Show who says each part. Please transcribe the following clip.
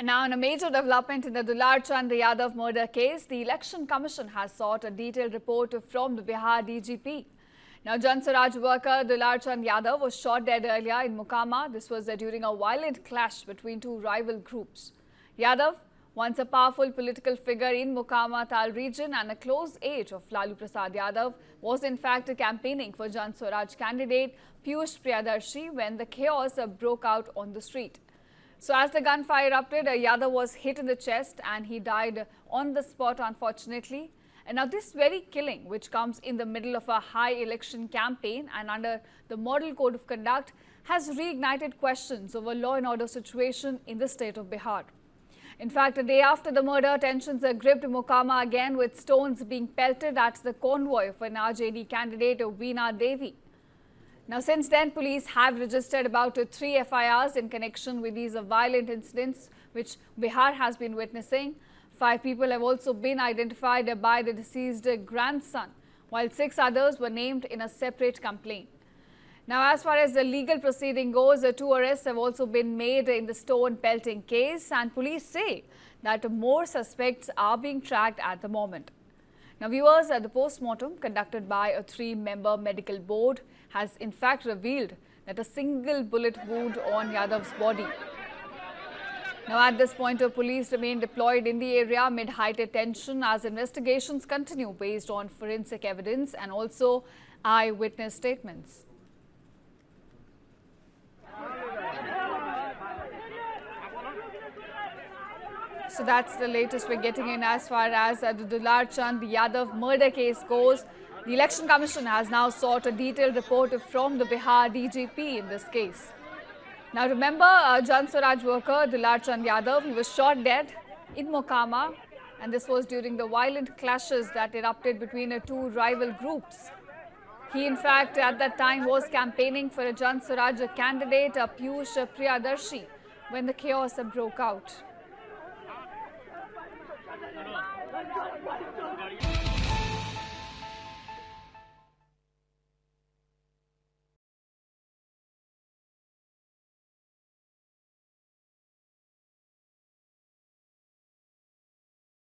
Speaker 1: And now, in a major development in the Dular Chand Yadav murder case, the Election Commission has sought a detailed report from the Bihar DGP. Now, Jan Swaraj worker Dular Chand Yadav was shot dead earlier in Mokama. This was during a violent clash between two rival groups. Yadav, once a powerful political figure in Mokama Tal region and a close aide of Lalu Prasad Yadav, was in fact campaigning for Jan Swaraj candidate Piyush Priyadarshi when the chaos broke out on the street. So as the gunfire erupted, Yadav was hit in the chest and he died on the spot, unfortunately. And now this very killing, which comes in the middle of a high election campaign and under the Model Code of Conduct, has reignited questions over law and order situation in the state of Bihar. In fact, a day after the murder, tensions gripped Mokama again, with stones being pelted at the convoy of an RJD candidate, Veena Devi. Now, since then, police have registered about 3 FIRs in connection with these violent incidents which Bihar has been witnessing. 5 people have also been identified by the deceased grandson, while 6 others were named in a separate complaint. Now, as far as the legal proceeding goes, 2 arrests have also been made in the stone pelting case, and police say that more suspects are being tracked at the moment. Now, viewers, the post-mortem conducted by a 3-member medical board has in fact revealed that a single bullet wound on Yadav's body. Now, at this point, police remain deployed in the area amid heightened tension as investigations continue based on forensic evidence and also eyewitness statements. So that's the latest we're getting in as far as the Dular Chand Yadav murder case goes. The Election Commission has now sought a detailed report from the Bihar DGP in this case. Now remember, Jan Swaraj worker Dular Chand Yadav, he was shot dead in Mokama, and this was during the violent clashes that erupted between 2 rival groups. He in fact at that time was campaigning for a Jan Swaraj candidate, Piyush Priyadarshi, when the chaos broke out.